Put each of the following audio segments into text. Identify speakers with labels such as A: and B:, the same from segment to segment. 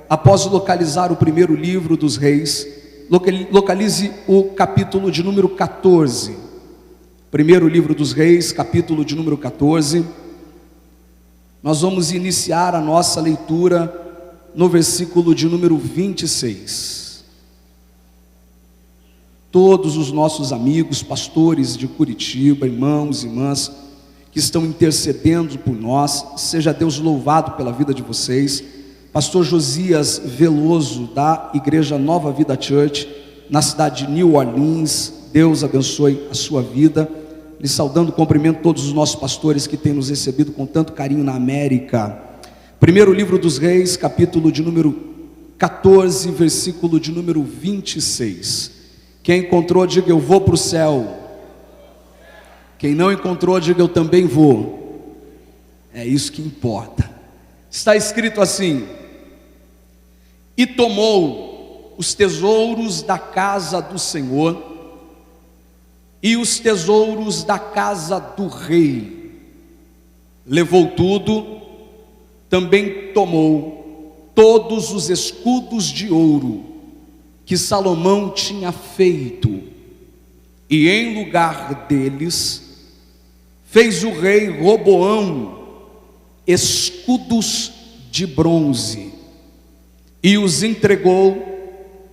A: após localizar o primeiro livro dos Reis, localize o capítulo de número 14. Primeiro livro dos Reis, capítulo de número 14. Nós vamos iniciar a nossa leitura no versículo de número 26. Todos os nossos amigos, pastores de Curitiba, irmãos e irmãs, que estão intercedendo por nós, seja Deus louvado pela vida de vocês. Pastor Josias Veloso, da Igreja Nova Vida Church, na cidade de New Orleans, Deus abençoe a sua vida. Lhe saudando, cumprimento todos os nossos pastores que têm nos recebido com tanto carinho na América. Primeiro livro dos Reis, capítulo de número 14, versículo de número 26. Quem encontrou, diga: eu vou para o céu. Quem não encontrou, diga: eu também vou. É isso que importa. Está escrito assim: e tomou os tesouros da casa do Senhor e os tesouros da casa do rei, levou tudo, também tomou todos os escudos de ouro que Salomão tinha feito, e em lugar deles fez o rei Roboão escudos de bronze, e os entregou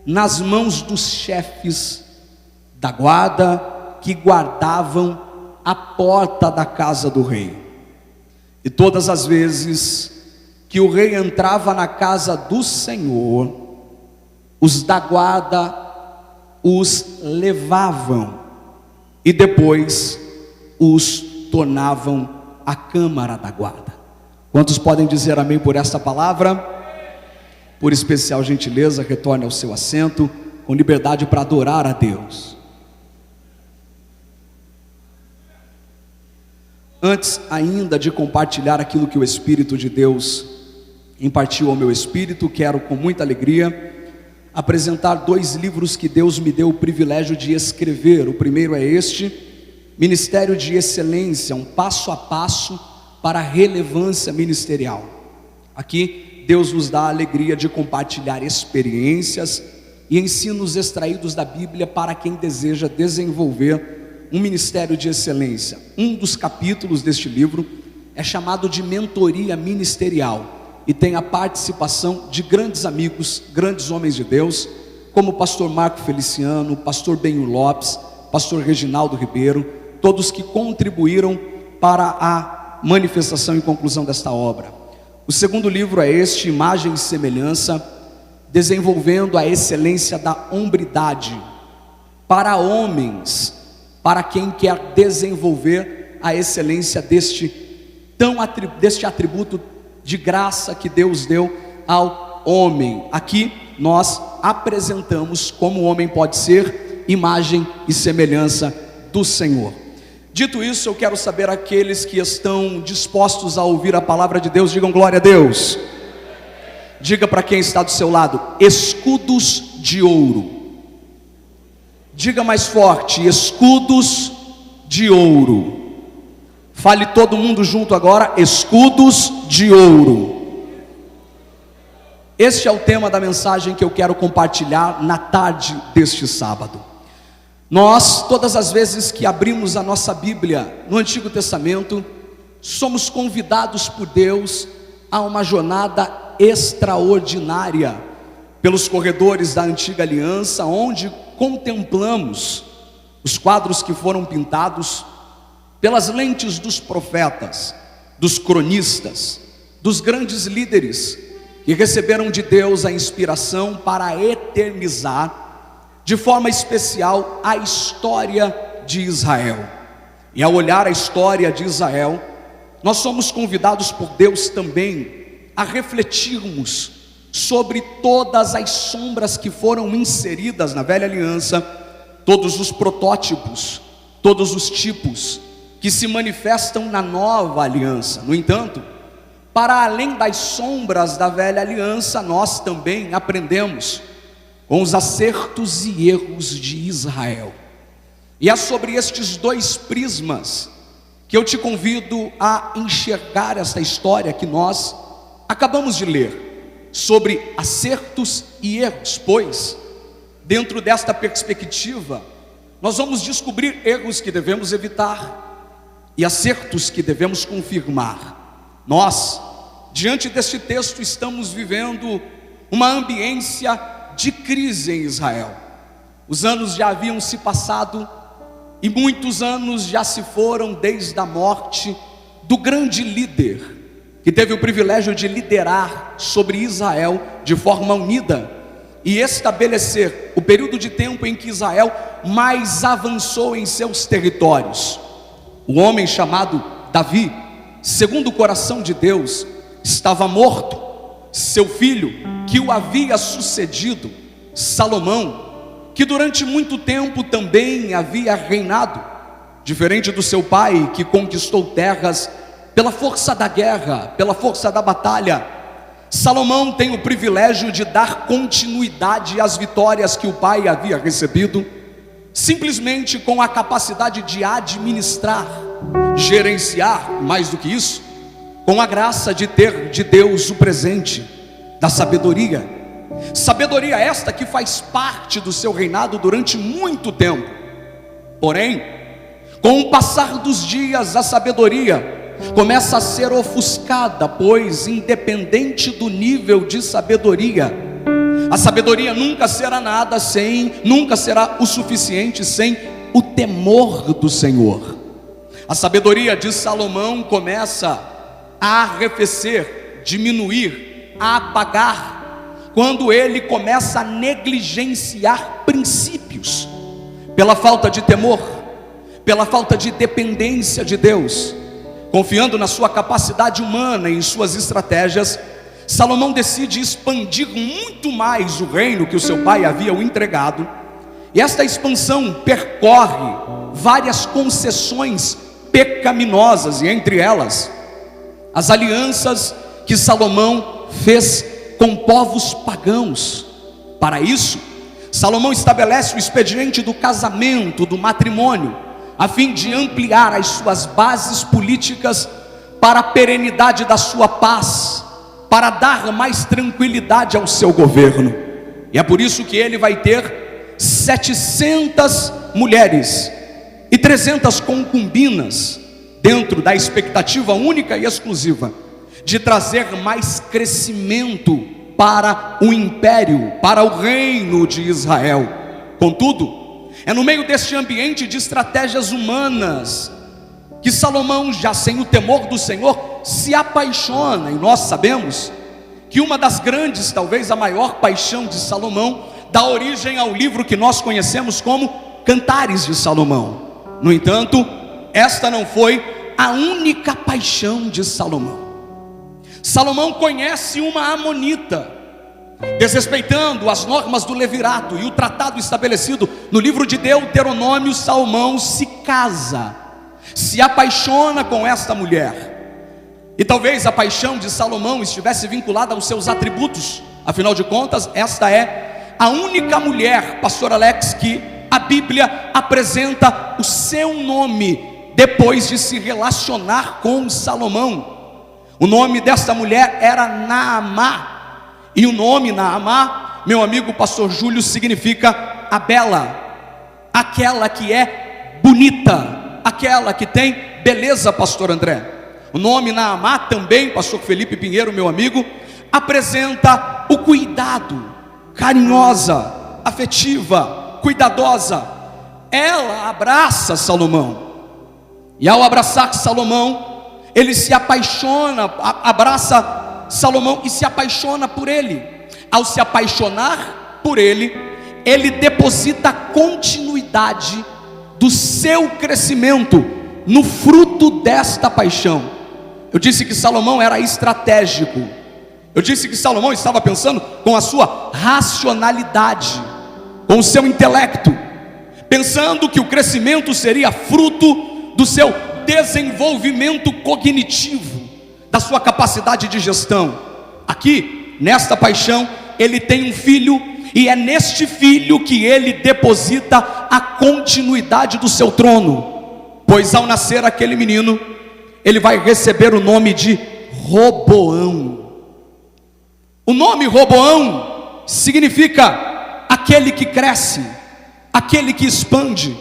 A: nas mãos dos chefes da guarda que guardavam a porta da casa do rei. E todas as vezes que o rei entrava na casa do Senhor, os da guarda os levavam e depois os tornavam à câmara da guarda. Quantos podem dizer amém por esta palavra? Por especial gentileza, retorne ao seu assento com liberdade para adorar a Deus. Antes ainda de compartilhar aquilo que o Espírito de Deus impartiu ao meu espírito, quero com muita alegria apresentar 2 livros que Deus me deu o privilégio de escrever. O primeiro é este: Ministério de Excelência, um passo a passo para a relevância ministerial. Aqui Deus nos dá a alegria de compartilhar experiências e ensinos extraídos da Bíblia para quem deseja desenvolver um ministério de excelência. Um dos capítulos deste livro é chamado de Mentoria Ministerial e tem a participação de grandes amigos, grandes homens de Deus, como o pastor Marco Feliciano, pastor Benho Lopes, pastor Reginaldo Ribeiro, todos que contribuíram para a manifestação e conclusão desta obra. O segundo livro é este: Imagem e Semelhança, desenvolvendo a excelência da hombridade para homens, para quem quer desenvolver a excelência deste atributo de graça que Deus deu ao homem. Aqui nós apresentamos como o homem pode ser imagem e semelhança do Senhor. Dito isso, eu quero saber, aqueles que estão dispostos a ouvir a palavra de Deus, digam glória a Deus. Diga para quem está do seu lado: escudos de ouro. Diga mais forte: escudos de ouro. Fale todo mundo junto agora: escudos de ouro. Este é o tema da mensagem que eu quero compartilhar na tarde deste sábado. Nós, todas as vezes que abrimos a nossa Bíblia no Antigo Testamento, somos convidados por Deus a uma jornada extraordinária pelos corredores da Antiga Aliança, onde contemplamos os quadros que foram pintados pelas lentes dos profetas, dos cronistas, dos grandes líderes que receberam de Deus a inspiração para eternizar de forma especial a história de Israel. E ao olhar a história de Israel, nós somos convidados por Deus também a refletirmos sobre todas as sombras que foram inseridas na velha aliança, todos os protótipos, todos os tipos que se manifestam na nova aliança. No entanto, para além das sombras da velha aliança, nós também aprendemos com os acertos e erros de Israel. E é sobre estes 2 prismas que eu te convido a enxergar esta história que nós acabamos de ler, sobre acertos e erros, pois, dentro desta perspectiva, nós vamos descobrir erros que devemos evitar e acertos que devemos confirmar. Nós, diante deste texto, estamos vivendo uma ambiência de crise em Israel. Os anos já haviam se passado e muitos anos já se foram desde a morte do grande líder que teve o privilégio de liderar sobre Israel de forma unida e estabelecer o período de tempo em que Israel mais avançou em seus territórios. O homem chamado Davi, segundo o coração de Deus, estava morto. Seu filho, que o havia sucedido, Salomão, que durante muito tempo também havia reinado, diferente do seu pai, que conquistou terras pela força da guerra, pela força da batalha, Salomão tem o privilégio de dar continuidade às vitórias que o pai havia recebido, simplesmente com a capacidade de administrar, gerenciar, mais do que isso, com a graça de ter de Deus o presente da sabedoria. Sabedoria esta que faz parte do seu reinado durante muito tempo. Porém, com o passar dos dias, a sabedoria começa a ser ofuscada, pois independente do nível de sabedoria, a sabedoria nunca será nada nunca será o suficiente sem o temor do Senhor. A sabedoria de Salomão começa a arrefecer, diminuir, a apagar, quando ele começa a negligenciar princípios, pela falta de temor, pela falta de dependência de Deus. Confiando na sua capacidade humana e em suas estratégias, Salomão decide expandir muito mais o reino que o seu pai havia o entregado. E esta expansão percorre várias concessões pecaminosas, e entre elas, as alianças que Salomão fez com povos pagãos. Para isso, Salomão estabelece o expediente do casamento, do matrimônio, a fim de ampliar as suas bases políticas para a perenidade da sua paz, para dar mais tranquilidade ao seu governo. E é por isso que ele vai ter 700 mulheres e 300 concubinas, dentro da expectativa única e exclusiva de trazer mais crescimento para o império, para o reino de Israel. Contudo, é no meio deste ambiente de estratégias humanas que Salomão, já sem o temor do Senhor, se apaixona. E nós sabemos que uma das grandes, talvez a maior paixão de Salomão, dá origem ao livro que nós conhecemos como Cantares de Salomão. No entanto, esta não foi a única paixão de Salomão. Salomão conhece uma amonita, desrespeitando as normas do levirato e o tratado estabelecido no livro de Deuteronômio. Salomão se casa, se apaixona com esta mulher. E talvez a paixão de Salomão estivesse vinculada aos seus atributos. Afinal de contas, esta é a única mulher, pastor Alex, que a Bíblia apresenta o seu nome depois de se relacionar com Salomão. O nome desta mulher era Naamá. E o nome Naamá, meu amigo pastor Júlio, significa a bela, aquela que é bonita, aquela que tem beleza, pastor André. O nome Naamá também, pastor Felipe Pinheiro, meu amigo, apresenta o cuidado, carinhosa, afetiva, cuidadosa. Ela abraça Salomão, e ao abraçar Salomão, ele se apaixona, abraça Salomão e se apaixona por ele. Ao se apaixonar por ele, ele deposita continuidade do seu crescimento no fruto desta paixão. Eu disse que Salomão era estratégico. Eu disse que Salomão estava pensando com a sua racionalidade, com o seu intelecto, pensando que o crescimento seria fruto do seu desenvolvimento cognitivo, da sua capacidade de gestão. Aqui, nesta paixão, ele tem um filho, e é neste filho que ele deposita a continuidade do seu trono, pois ao nascer aquele menino, ele vai receber o nome de Roboão. O nome Roboão significa aquele que cresce, aquele que expande,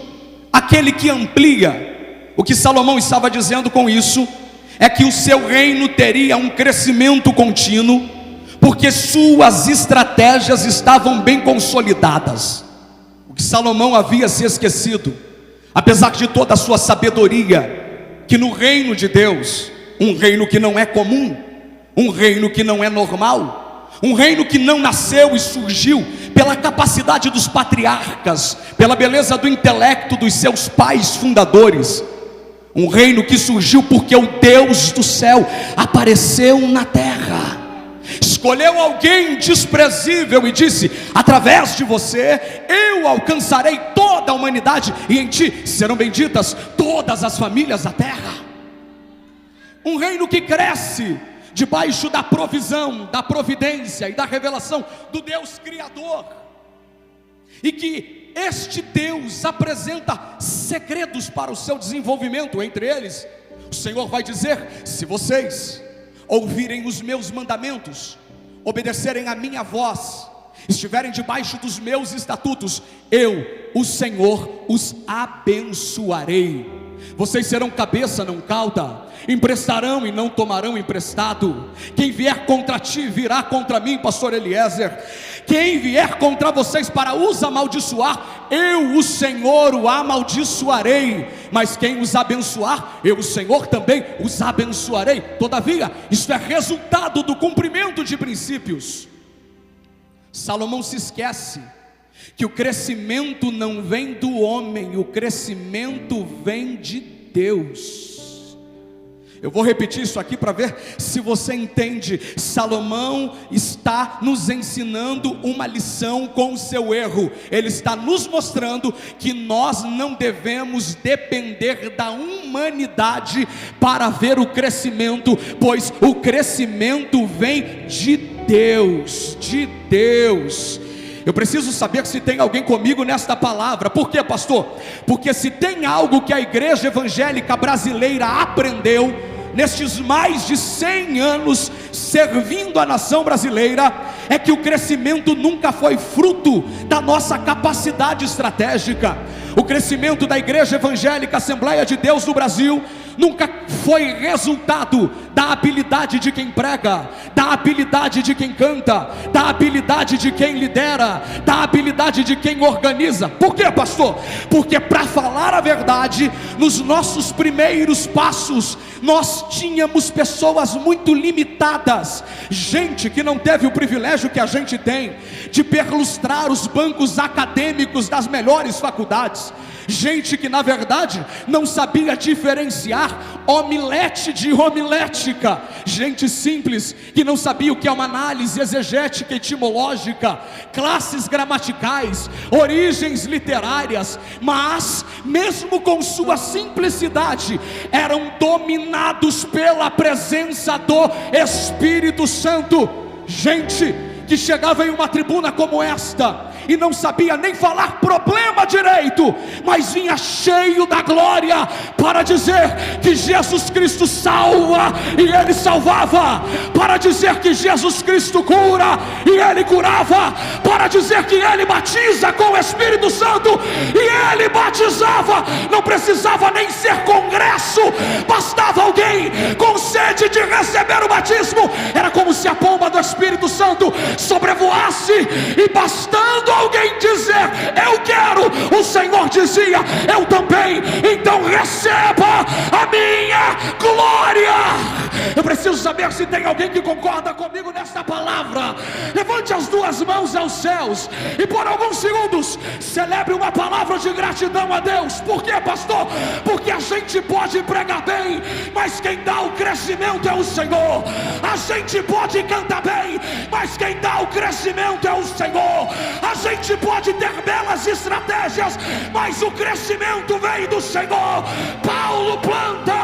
A: aquele que amplia. O que Salomão estava dizendo com isso é que o seu reino teria um crescimento contínuo, porque suas estratégias estavam bem consolidadas. O que Salomão havia se esquecido, apesar de toda a sua sabedoria, que no reino de Deus, um reino que não é comum, um reino que não é normal, um reino que não nasceu e surgiu pela capacidade dos patriarcas, pela beleza do intelecto dos seus pais fundadores, um reino que surgiu porque o Deus do céu apareceu na terra, escolheu alguém desprezível e disse: através de você eu alcançarei toda a humanidade, e em ti serão benditas todas as famílias da terra. Um reino que cresce debaixo da provisão, da providência e da revelação do Deus Criador, e que este Deus apresenta segredos para o seu desenvolvimento. Entre eles, o Senhor vai dizer: se vocês ouvirem os meus mandamentos, obedecerem a minha voz, estiverem debaixo dos meus estatutos, eu, o Senhor, os abençoarei. Vocês serão cabeça, não cauda, emprestarão e não tomarão emprestado. Quem vier contra ti virá contra mim, pastor Eliezer. Quem vier contra vocês para os amaldiçoar, eu, o Senhor, o amaldiçoarei. Mas quem os abençoar, eu, o Senhor, também os abençoarei. Todavia, isso é resultado do cumprimento de princípios. Salomão se esquece que o crescimento não vem do homem, o crescimento vem de Deus. Eu vou repetir isso aqui para ver se você entende. Salomão está nos ensinando uma lição com o seu erro. Ele está nos mostrando que nós não devemos depender da humanidade para ver o crescimento, pois o crescimento vem de Deus, de Deus. Eu preciso saber se tem alguém comigo nesta palavra. Por quê, pastor? Porque se tem algo que a igreja evangélica brasileira aprendeu nestes mais de 100 anos servindo a nação brasileira, é que o crescimento nunca foi fruto da nossa capacidade estratégica. O crescimento da igreja evangélica Assembleia de Deus no Brasil nunca foi resultado da habilidade de quem prega, da habilidade de quem canta, da habilidade de quem lidera, da habilidade de quem organiza. Por quê, pastor? Porque, para falar a verdade, nos nossos primeiros passos nós tínhamos pessoas muito limitadas, gente que não teve o privilégio que a gente tem de perlustrar os bancos acadêmicos das melhores faculdades, gente que na verdade não sabia diferenciar omelete de homilética, gente simples que não sabia o que é uma análise exegética e etimológica, classes gramaticais, origens literárias, mas mesmo com sua simplicidade eram dominados pela presença do Espírito Santo. Gente que chegava em uma tribuna como esta e não sabia nem falar problema direito, mas vinha cheio da glória para dizer que Jesus Cristo salva e Ele salvava, para dizer que Jesus Cristo cura e Ele curava, para dizer que Ele batiza com o Espírito Santo e Ele batizava. Não precisava nem ser congresso, bastava alguém com sede de receber o batismo. Era como se a pomba do Espírito Santo sobrevoasse e bastando alguém dizer eu quero, o Senhor dizia eu também, então receba a minha glória. Eu preciso saber se tem alguém que concorda comigo nesta palavra. Levante as duas mãos aos céus e por alguns segundos celebre uma palavra de gratidão a Deus. Por quê, pastor? Porque a gente pode pregar bem, mas quem dá o crescimento é o Senhor. A gente pode cantar bem, mas quem dá o crescimento é o Senhor. A gente pode ter belas estratégias, mas o crescimento vem do Senhor. Paulo planta,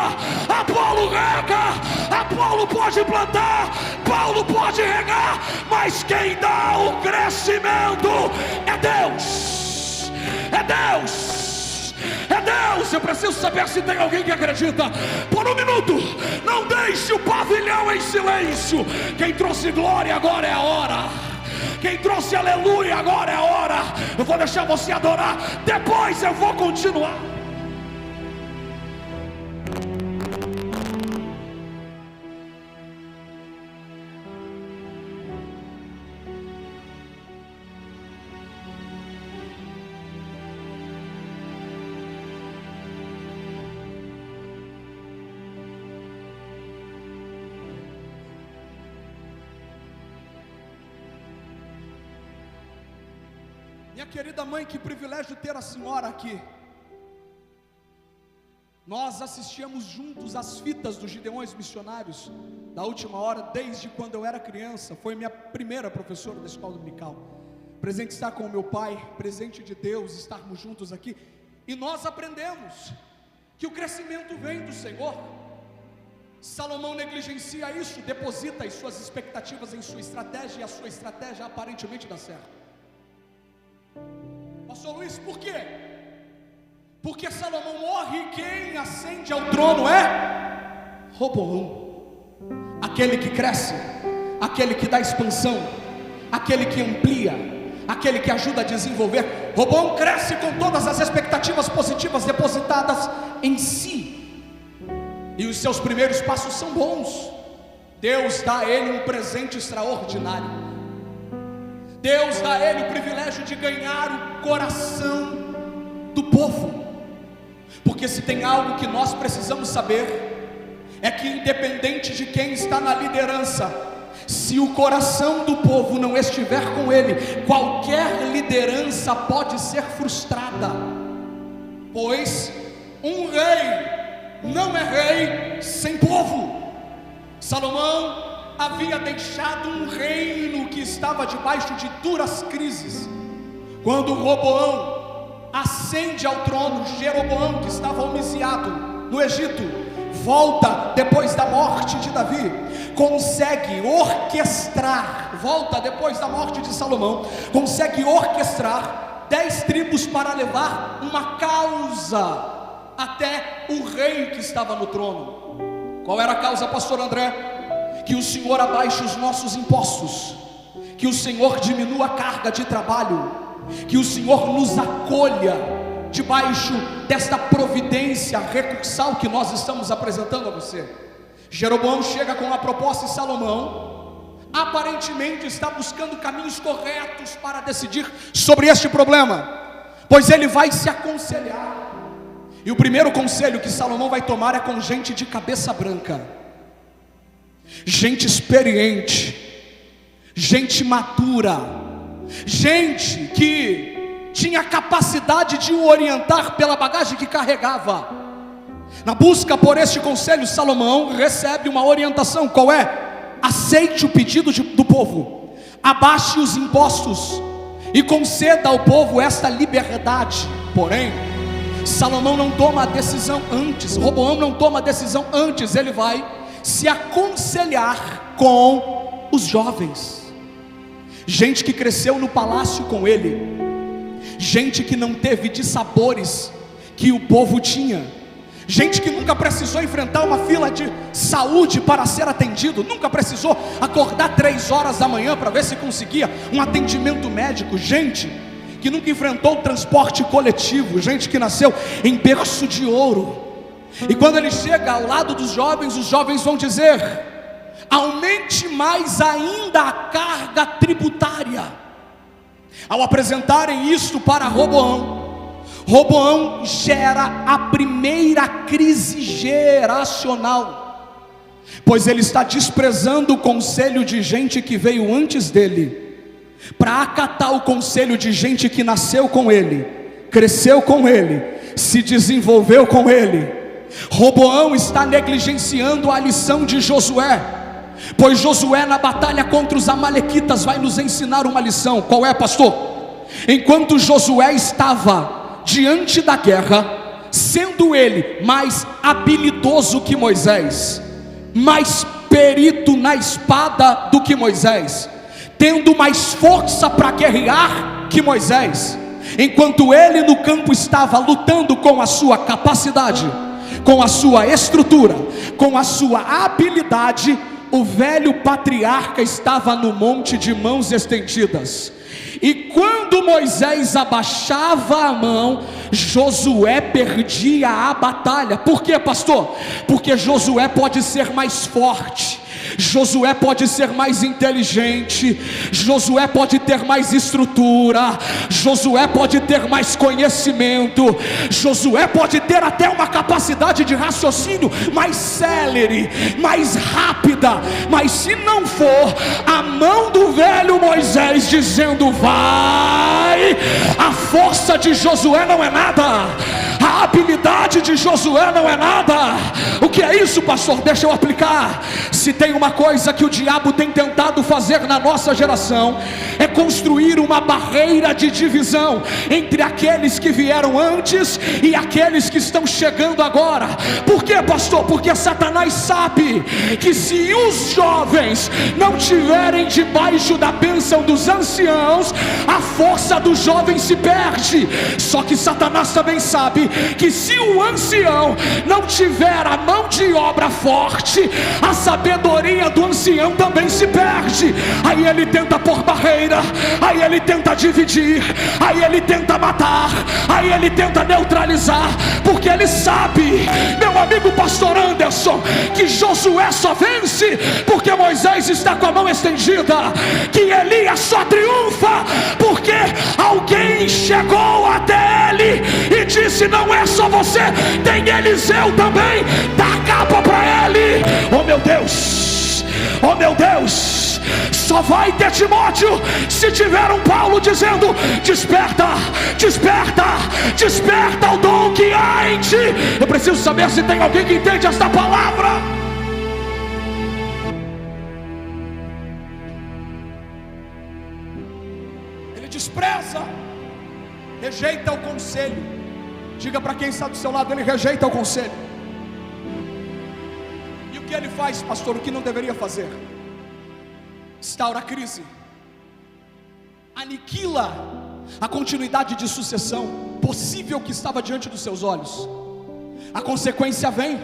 A: Apolo rega. Apolo pode plantar, Paulo pode regar, mas quem dá o crescimento é Deus. É Deus. É Deus. Eu preciso saber se tem alguém que acredita. Por um minuto, não deixe o pavilhão em silêncio. Quem trouxe glória, agora é a hora. Quem trouxe aleluia, agora é a hora. Eu vou deixar você adorar, depois eu vou continuar. Minha querida mãe, que privilégio ter a senhora aqui. Nós assistíamos juntos às fitas dos Gideões Missionários da última hora, desde quando eu era criança. Foi minha primeira professora da escola dominical. Presente estar com o meu pai, presente de Deus, estarmos juntos aqui. E nós aprendemos que o crescimento vem do Senhor. Salomão negligencia isso, deposita as suas expectativas em sua estratégia, e a sua estratégia aparentemente dá certo. Pastor Luiz, por quê? Porque Salomão morre e quem ascende ao trono é Roboão. Aquele que cresce, aquele que dá expansão, aquele que amplia, aquele que ajuda a desenvolver. Roboão cresce com todas as expectativas positivas depositadas em si, e os seus primeiros passos são bons. Deus dá a ele um presente extraordinário. Deus dá a ele o privilégio de ganhar o coração do povo. Porque se tem algo que nós precisamos saber, é que independente de quem está na liderança, se o coração do povo não estiver com ele, qualquer liderança pode ser frustrada. Pois um rei não é rei sem povo. Salomão havia deixado um reino que estava debaixo de duras crises. Quando Roboão ascende ao trono, Jeroboão, que estava homiciado no Egito, volta depois da morte de Davi, consegue orquestrar, volta depois da morte de Salomão, consegue orquestrar 10 tribos para levar uma causa até o rei que estava no trono. Qual era a causa, pastor André? Que o Senhor abaixe os nossos impostos, que o Senhor diminua a carga de trabalho, que o Senhor nos acolha debaixo desta providência recursal que nós estamos apresentando a você. Jeroboão chega com a proposta e Salomão aparentemente está buscando caminhos corretos para decidir sobre este problema, pois ele vai se aconselhar. E o primeiro conselho que Salomão vai tomar é com gente de cabeça branca, gente experiente, gente madura, gente que tinha capacidade de o orientar pela bagagem que carregava. Na busca por este conselho, Salomão recebe uma orientação. Qual é? Aceite o pedido do povo, abaixe os impostos e conceda ao povo esta liberdade. Porém, Salomão não toma a decisão antes, Roboão não toma a decisão antes, ele vai se aconselhar com os jovens, gente que cresceu no palácio com ele, gente que não teve dissabores que o povo tinha, gente que nunca precisou enfrentar uma fila de saúde para ser atendido, nunca precisou acordar 3 horas da manhã para ver se conseguia um atendimento médico, gente que nunca enfrentou o transporte coletivo, gente que nasceu em berço de ouro. E quando ele chega ao lado dos jovens, os jovens vão dizer: aumente mais ainda a carga tributária. Ao apresentarem isto para Roboão, Roboão gera a primeira crise geracional, pois ele está desprezando o conselho de gente que veio antes dele, para acatar o conselho de gente que nasceu com ele, cresceu com ele, se desenvolveu com ele. Roboão está negligenciando a lição de Josué, pois Josué na batalha contra os amalequitas vai nos ensinar uma lição. Qual é, pastor? Enquanto Josué estava diante da guerra, sendo ele mais habilidoso que Moisés, mais perito na espada do que Moisés, tendo mais força para guerrear que Moisés, enquanto ele no campo estava lutando com a sua capacidade, com a sua estrutura, com a sua habilidade, o velho patriarca estava no monte de mãos estendidas. E quando Moisés abaixava a mão, Josué perdia a batalha. Por quê, pastor? Porque Josué pode ser mais forte, Josué pode ser mais inteligente, Josué pode ter mais estrutura, Josué pode ter mais conhecimento, Josué pode ter até uma capacidade de raciocínio mais célere, mais rápida. Mas se não for a mão do velho Moisés dizendo vai, a força de Josué não é nada, a habilidade de Josué não é nada. O que é isso, pastor? Deixa eu aplicar. Se tem uma coisa que o diabo tem tentado fazer na nossa geração, é construir uma barreira de divisão entre aqueles que vieram antes e aqueles que estão chegando agora. Por quê, pastor? Porque Satanás sabe que se os jovens não tiverem debaixo da bênção dos anciãos, a força dos jovens se perde. Só que Satanás também sabe que se o ancião não tiver a mão de obra forte, a sabedoria do ancião também se perde. Aí ele tenta pôr barreira, aí ele tenta dividir, aí ele tenta matar, aí ele tenta neutralizar, porque ele sabe, meu amigo pastor Anderson, que Josué só vence porque Moisés está com a mão estendida, que Elias só triunfa porque alguém chegou até ele e disse: não é só você, tem Eliseu também, dá capa para ele. Oh meu Deus, oh meu Deus, só vai ter Timóteo se tiver um Paulo dizendo: desperta, desperta, desperta o dom que há em ti. Eu preciso saber se tem alguém que entende esta palavra. Ele despreza, rejeita o conselho. Diga para quem está do seu lado: ele rejeita o conselho. E o que ele faz, pastor? O que não deveria fazer? Instaura a crise, aniquila a continuidade de sucessão possível que estava diante dos seus olhos. A consequência vem,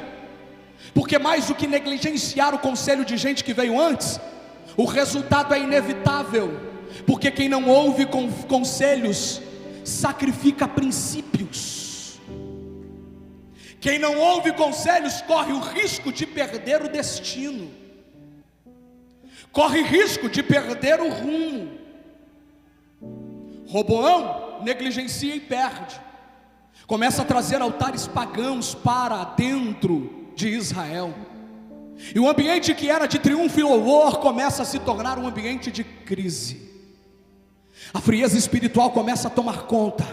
A: porque mais do que negligenciar o conselho de gente que veio antes, o resultado é inevitável, porque quem não ouve conselhos sacrifica princípios. Quem não ouve conselhos corre o risco de perder o destino, corre risco de perder o rumo. Roboão negligencia e perde, começa a trazer altares pagãos para dentro de Israel, e o ambiente que era de triunfo e louvor começa a se tornar um ambiente de crise. A frieza espiritual começa a tomar conta,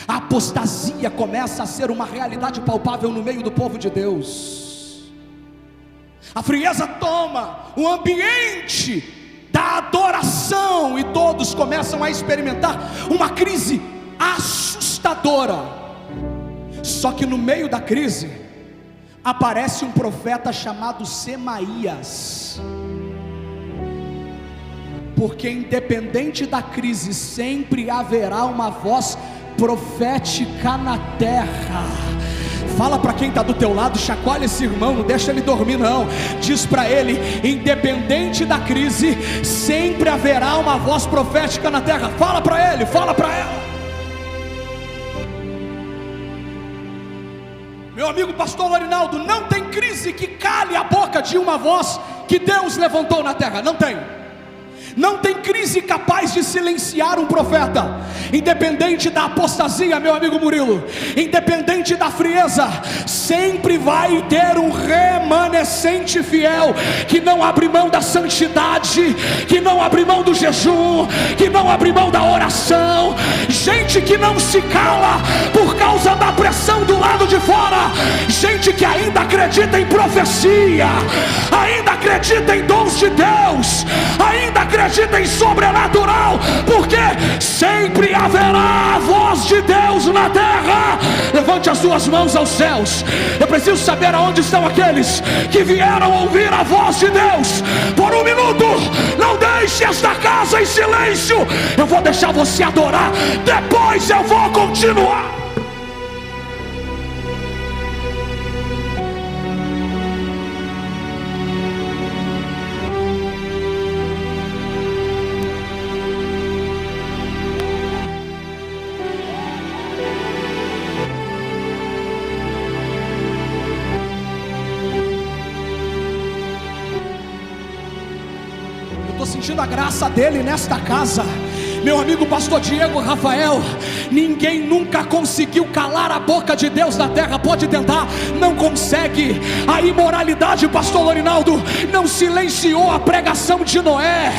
A: a apostasia começa a ser uma realidade palpável no meio do povo de Deus. A frieza toma o ambiente da adoração e todos começam a experimentar uma crise assustadora. Só que no meio da crise aparece um profeta chamado Semaías, porque independente da crise sempre haverá uma voz profética na terra. Fala para quem está do teu lado, chacoalha esse irmão, não deixa ele dormir não. Diz para ele: independente da crise, sempre haverá uma voz profética na terra. Fala para ele, fala para ela. Meu amigo pastor Lorinaldo, não tem crise que cale a boca de uma voz que Deus levantou na terra, não tem. Não tem crise capaz de silenciar um profeta. Independente da apostasia, meu amigo Murilo, independente da frieza, sempre vai ter um remanescente fiel, que não abre mão da santidade, que não abre mão do jejum, que não abre mão da oração. Gente que não se cala por causa da pressão do lado de fora. Gente que ainda acredita em profecia, ainda acredita em dons de Deus, ainda acredita em sobrenatural, porque sempre haverá a voz de Deus na terra. Levante levante as suas mãos aos céus. Eu preciso saber aonde estão aqueles que vieram ouvir a voz de Deus. Por um minuto, não deixe esta casa em silêncio. Eu vou deixar você adorar, depois eu vou continuar. Estou sentindo a graça dele nesta casa. Meu amigo pastor Diego Rafael, ninguém nunca conseguiu calar a boca de Deus na terra. Pode tentar, não consegue. A imoralidade, pastor Lorinaldo, não silenciou a pregação de Noé.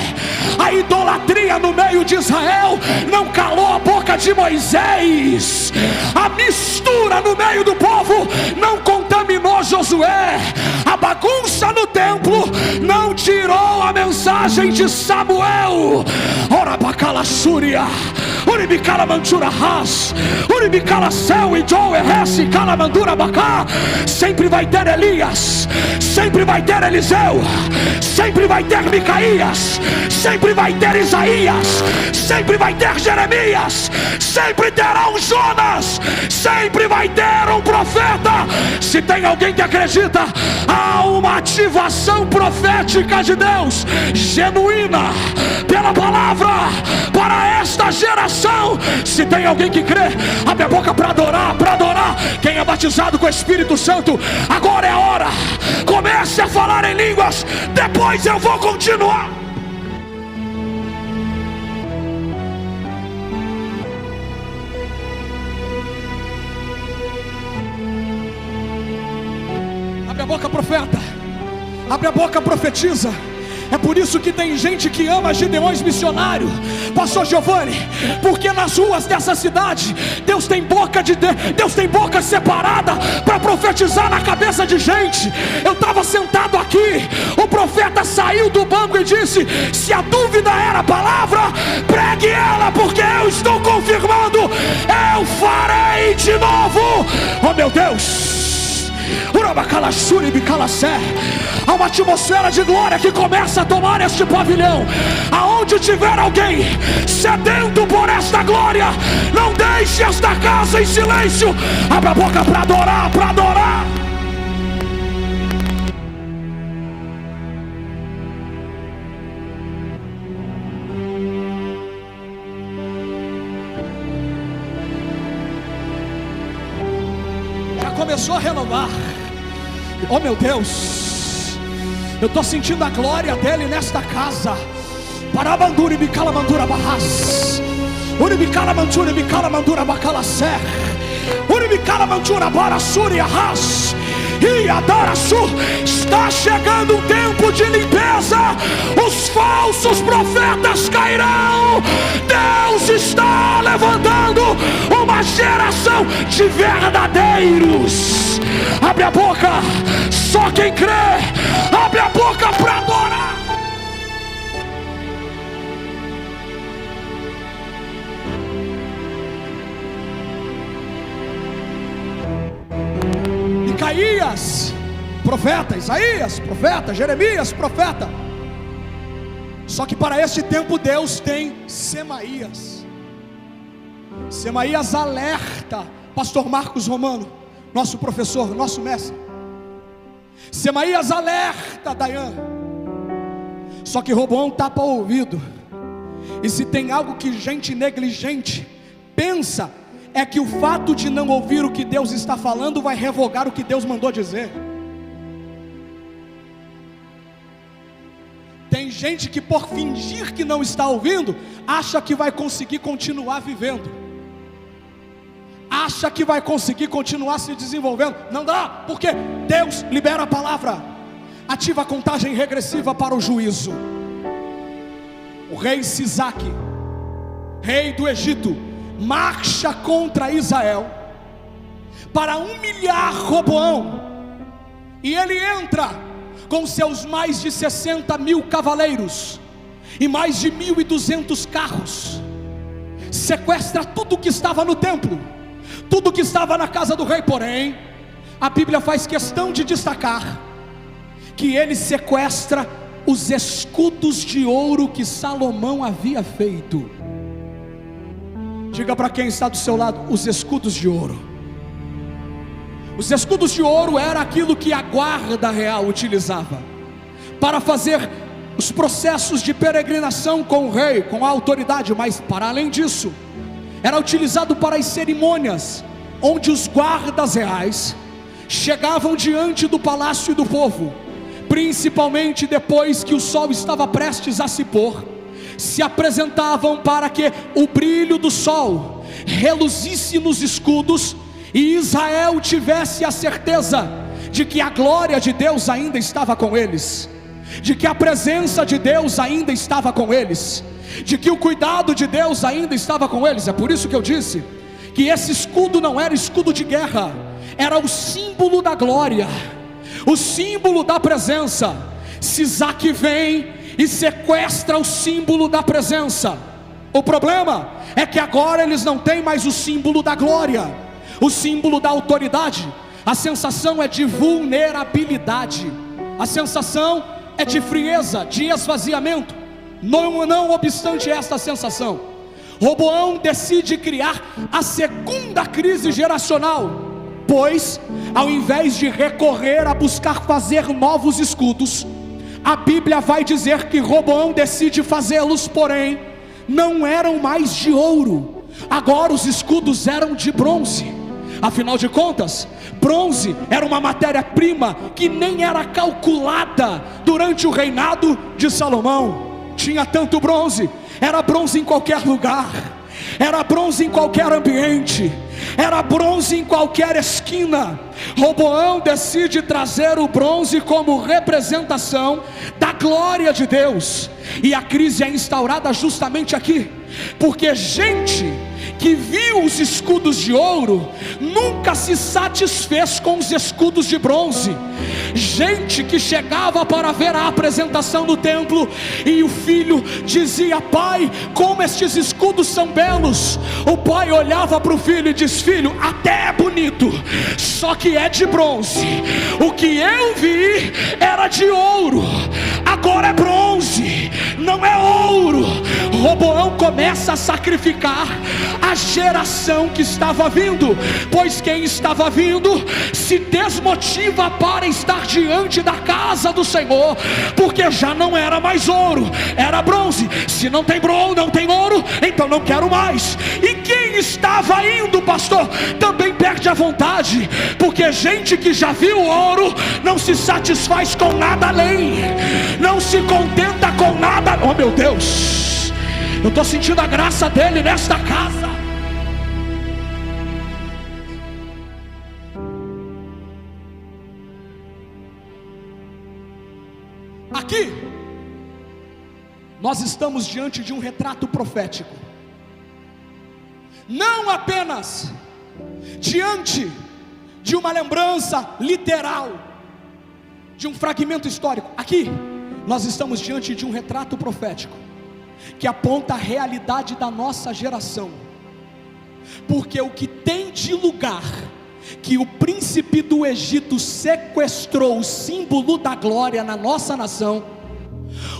A: A idolatria no meio de Israel não calou a boca de Moisés. A mistura no meio do povo não contaminou Josué. A bagunça no templo não tirou a mensagem de Samuel. Ora bacala Súria, Uribicala Mantura Ras, Uribicala Céu e Joe Resi, Calamandura Bacá. Sempre vai ter Elias, sempre vai ter Eliseu, sempre vai ter Micaías, sempre vai ter Isaías, sempre vai ter Jeremias, sempre terá um Jonas, sempre vai ter um profeta. Se tem alguém que acredita, há uma ativação profética de Deus, genuína, pela palavra, para esta geração. Se tem alguém que crê, abre a boca para adorar, para adorar. Quem é batizado com o Espírito Santo, agora é a hora. Comece a falar em línguas, depois eu vou continuar. Abre a boca, profeta. Abre a boca, profetiza. É por isso que tem gente que ama Gideões missionário, pastor Giovanni, porque nas ruas dessa cidade Deus tem boca separada para profetizar na cabeça de gente. Eu estava sentado aqui, o profeta saiu do banco e disse: se a dúvida era a palavra, pregue ela, porque eu estou confirmando, eu farei de novo. Oh meu Deus! Há uma atmosfera de glória que começa a tomar este pavilhão. Aonde tiver alguém sedento por esta glória, não deixe esta casa em silêncio. Abra a boca para adorar, para adorar. Começou a renovar. Oh meu Deus, eu estou sentindo a glória dele nesta casa. Parabanduri bicala mandura barras, uribicala mantura bicala mandura bacala ser, uribicala mantura bara suria ras. E Adaraçu, está chegando um tempo de limpeza. Os falsos profetas cairão. Deus está levantando uma geração de verdadeiros. Abre a boca, só quem crê. Abre a boca para adorar. Micaías, profeta, Isaías, profeta, Jeremias, profeta. Só que para este tempo Deus tem Semaías. Semaías alerta pastor Marcos Romano, nosso professor, nosso mestre. Semaías alerta Dayan. Só que Roboão tapa o ouvido. E se tem algo que gente negligente pensa, é que o fato de não ouvir o que Deus está falando vai revogar o que Deus mandou dizer. Tem gente que por fingir que não está ouvindo, acha que vai conseguir continuar vivendo, acha que vai conseguir continuar se desenvolvendo. Não dá, porque Deus libera a palavra, ativa a contagem regressiva para o juízo. O rei Sisaque, rei do Egito, marcha contra Israel para humilhar Roboão. E ele entra com seus mais de 60.000 cavaleiros e mais de 1.200 carros, sequestra tudo que estava no templo, tudo que estava na casa do rei. Porém, a Bíblia faz questão de destacar que ele sequestra os escudos de ouro que Salomão havia feito. Diga para quem está do seu lado: os escudos de ouro. Os escudos de ouro era aquilo que a guarda real utilizava para fazer os processos de peregrinação com o rei, com a autoridade. Mas para além disso, era utilizado para as cerimônias, onde os guardas reais chegavam diante do palácio e do povo, principalmente depois que o sol estava prestes a se pôr, se apresentavam para que o brilho do sol reluzisse nos escudos e Israel tivesse a certeza de que a glória de Deus ainda estava com eles, de que a presença de Deus ainda estava com eles, de que o cuidado de Deus ainda estava com eles. É por isso que eu disse que esse escudo não era escudo de guerra, era o símbolo da glória, o símbolo da presença. Sisaque vem e sequestra o símbolo da presença. O problema é que agora eles não têm mais o símbolo da glória, o símbolo da autoridade. A sensação é de vulnerabilidade, a sensação é de frieza, de esvaziamento. Não obstante esta sensação, Roboão decide criar a segunda crise geracional, pois ao invés de recorrer a buscar fazer novos escudos, a Bíblia vai dizer que Roboão decide fazê-los, porém não eram mais de ouro, agora os escudos eram de bronze. Afinal de contas, bronze era uma matéria-prima que nem era calculada durante o reinado de Salomão. Tinha tanto bronze, era bronze em qualquer lugar, era bronze em qualquer ambiente, era bronze em qualquer esquina. Roboão decide trazer o bronze como representação da glória de Deus, e a crise é instaurada justamente aqui, porque gente que viu os escudos de ouro nunca se satisfez com os escudos de bronze. Gente que chegava para ver a apresentação do templo e o filho dizia: pai, como estes escudos são belos. O pai olhava para o filho e diz: filho, até é bonito, só que é de bronze. O que eu vi era de ouro, agora é bronze, não é ouro. Roboão começa a sacrificar a geração que estava vindo, pois quem estava vindo se desmotiva para estar diante da casa do Senhor, porque já não era mais ouro, era bronze. Se não tem bronze, não tem ouro, então não quero mais. E quem estava indo, pastor, também perde a vontade, porque gente que já viu ouro não se satisfaz com nada além, não se contenta com nada. Oh meu Deus, eu estou sentindo a graça dele nesta casa. Aqui nós estamos diante de um retrato profético, não apenas diante de uma lembrança literal de um fragmento histórico. Aqui nós estamos diante de um retrato profético que aponta a realidade da nossa geração, porque o que tem de lugar que o príncipe do Egito sequestrou o símbolo da glória na nossa nação,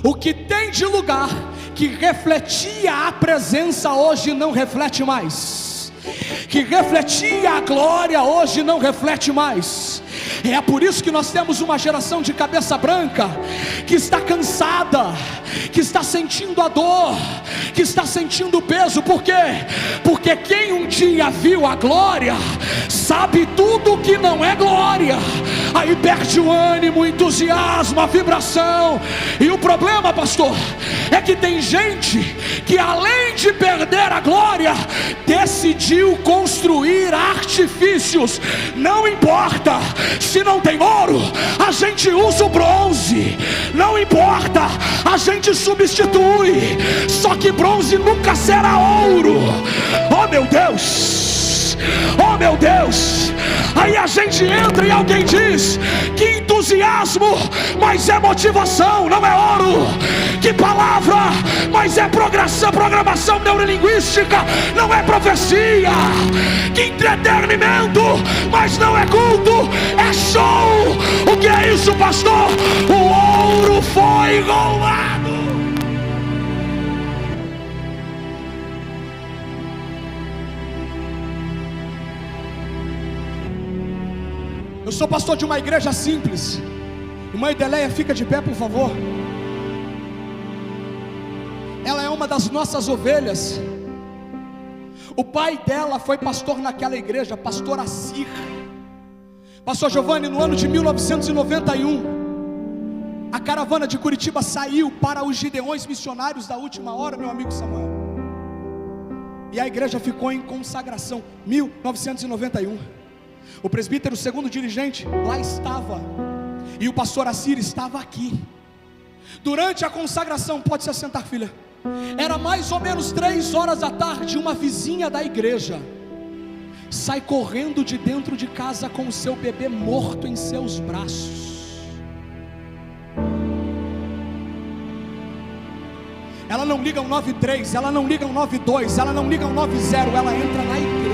A: o que tem de lugar que refletia a presença, hoje não reflete mais, que refletia a glória, hoje não reflete mais. É por isso que nós temos uma geração de cabeça branca que está cansada, que está sentindo a dor, que está sentindo o peso. Por quê? Porque quem um dia viu a glória sabe tudo que não é glória, aí perde o ânimo, o entusiasmo, a vibração. E o problema, pastor, é que tem gente que além de perder a glória, decidiu construir artifícios. Não importa se não tem ouro, a gente usa o bronze, não importa, a gente substitui, só que bronze nunca será ouro. Oh meu Deus, diz: oh meu Deus. Aí a gente entra e alguém diz: que entusiasmo, mas é motivação, não é ouro. Que palavra, mas é programação neurolinguística, não é profecia. Que entretenimento, mas não é culto, é show. O que é isso, pastor? O ouro foi roubado. Eu sou pastor de uma igreja simples. Irmã Ideleia, fica de pé, por favor. Ela é uma das nossas ovelhas. O pai dela foi pastor naquela igreja, pastor Assir. Pastor Giovanni, no ano de 1991, a caravana de Curitiba saiu para os Gideões missionários da última hora, meu amigo Samuel. E a igreja ficou em consagração, 1991. O presbítero, segundo dirigente, lá estava. E o pastor Assir estava aqui. Durante a consagração, pode se assentar, filha. Era mais ou menos 3 horas da tarde. Uma vizinha da igreja sai correndo de dentro de casa com o seu bebê morto em seus braços. Ela não liga o 93, ela não liga o 92, ela não liga o 90, ela entra na igreja.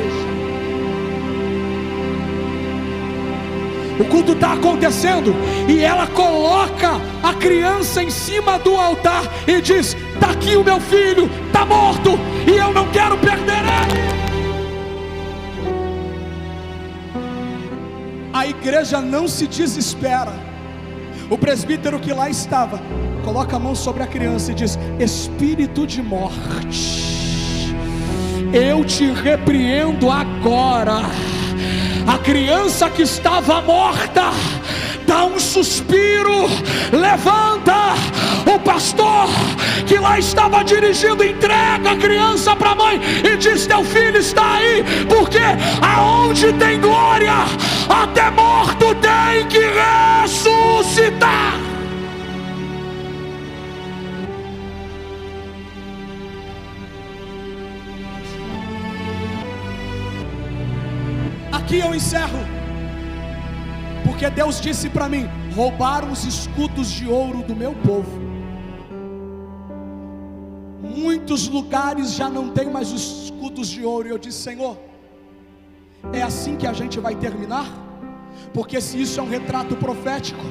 A: O culto está acontecendo e ela coloca a criança em cima do altar e diz: está aqui o meu filho, está morto e eu não quero perder ele. A igreja não se desespera. O presbítero que lá estava coloca a mão sobre a criança e diz: espírito de morte, eu te repreendo agora. A criança que estava morta dá um suspiro, levanta. O pastor que lá estava dirigindo entrega a criança para a mãe e diz: teu filho está aí, porque aonde tem glória, até morto tem que ressuscitar. Aqui eu encerro, porque Deus disse para mim: roubaram os escudos de ouro do meu povo. Muitos lugares já não tem mais os escudos de ouro. E eu disse: Senhor, é assim que a gente vai terminar? Porque se isso é um retrato profético,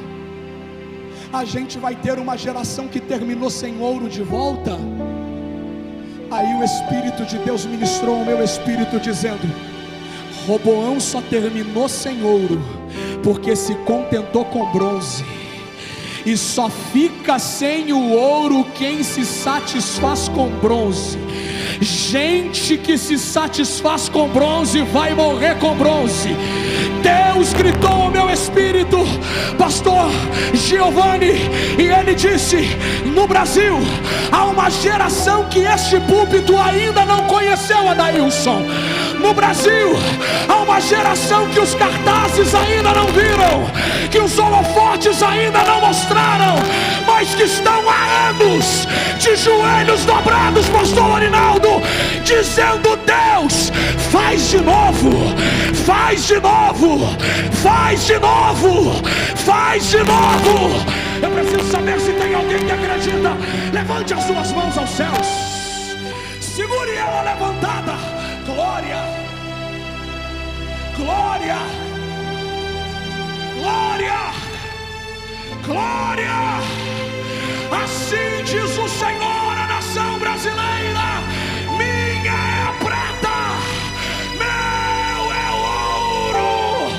A: a gente vai ter uma geração que terminou sem ouro de volta. Aí o Espírito de Deus ministrou o meu espírito dizendo: Roboão só terminou sem ouro porque se contentou com bronze. E só fica sem o ouro quem se satisfaz com bronze. Gente que se satisfaz com bronze vai morrer com bronze. Deus gritou ao meu espírito, pastor Giovanni, e ele disse: no Brasil há uma geração que este púlpito ainda não conheceu, Adailson. No Brasil há uma geração que os cartazes ainda não viram, que os holofotes ainda não mostraram, mas que estão há anos de joelhos dobrados, pastor Arinaldo, dizendo: Deus, faz de novo, faz de novo, faz de novo, faz de novo. Eu preciso saber se tem alguém que acredita. Levante as suas mãos aos céus, segure ela levantada. Glória, glória, glória, glória. Assim diz o Senhor à nação brasileira: minha é a prata, meu é o ouro.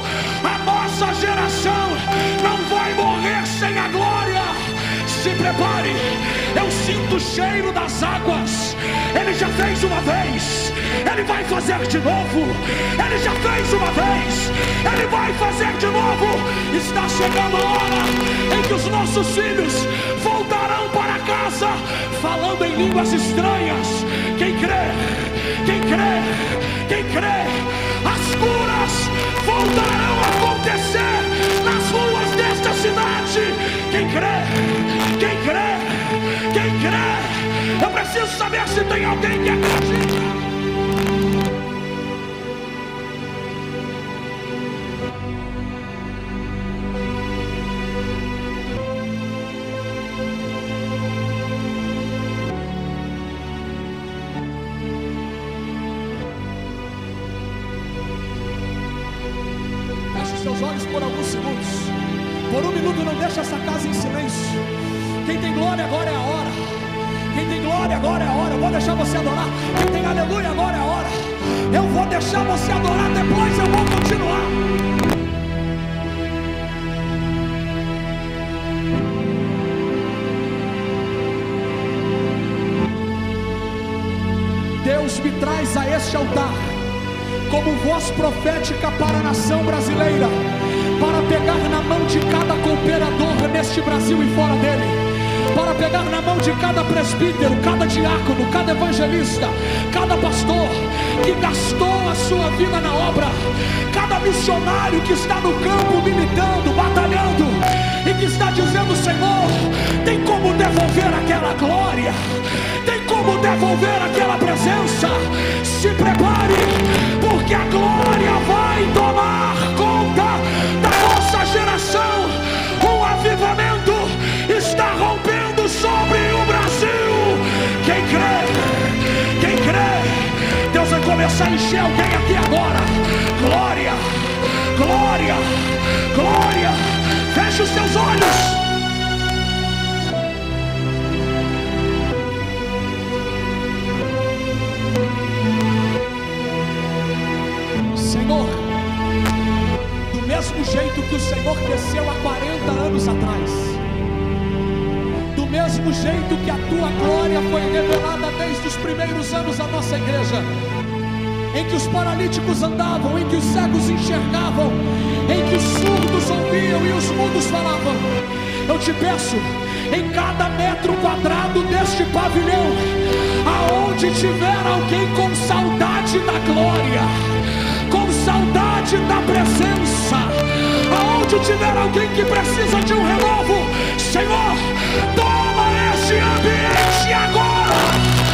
A: A nossa geração não vai morrer sem a glória. Se prepare, eu sinto o cheiro das águas. Ele já fez uma vez, ele vai fazer de novo. Ele já fez uma vez, ele vai fazer de novo. Está chegando a hora em que os nossos filhos voltarão para casa falando em línguas estranhas. Quem crê, quem crê, quem crê, as curas voltarão a acontecer nas ruas desta cidade. Quem crê, quem crê, quem crê. Eu preciso saber se tem alguém que acredita. seus olhos por alguns segundos. Por um minuto não deixa essa casa em silêncio. Quem tem glória agora é a hora. Quem tem glória agora é a hora. Eu vou deixar você adorar. Quem tem aleluia agora é a hora. Eu vou deixar você adorar, depois eu vou continuar. Deus me traz a este altar como voz profética para a nação brasileira, para pegar na mão de cada cooperador neste Brasil e fora dele, para pegar na mão de cada presbítero, cada diácono, cada evangelista, cada pastor que gastou a sua vida na obra, cada missionário que está no campo militando, batalhando, e que está dizendo: Senhor, tem como devolver aquela glória, tem como devolver aquela presença. Se prepare, porque a glória vai tomar conta da nossa geração. Um avivamento está rompendo sobre o Brasil. Quem crê, Deus vai começar a encher alguém aqui agora. Glória, glória, glória. Feche os seus olhos. Senhor, do mesmo jeito que o Senhor desceu há 40 anos atrás, do mesmo jeito que a tua glória foi revelada desde os primeiros anos da nossa igreja, em que os paralíticos andavam, em que os cegos enxergavam, em que os surdos ouviam e os mudos falavam, eu te peço, em cada metro quadrado deste pavilhão, aonde tiver alguém com saudade da glória, com saudade da presença, aonde tiver alguém que precisa de um renovo, Senhor, toma este ambiente agora.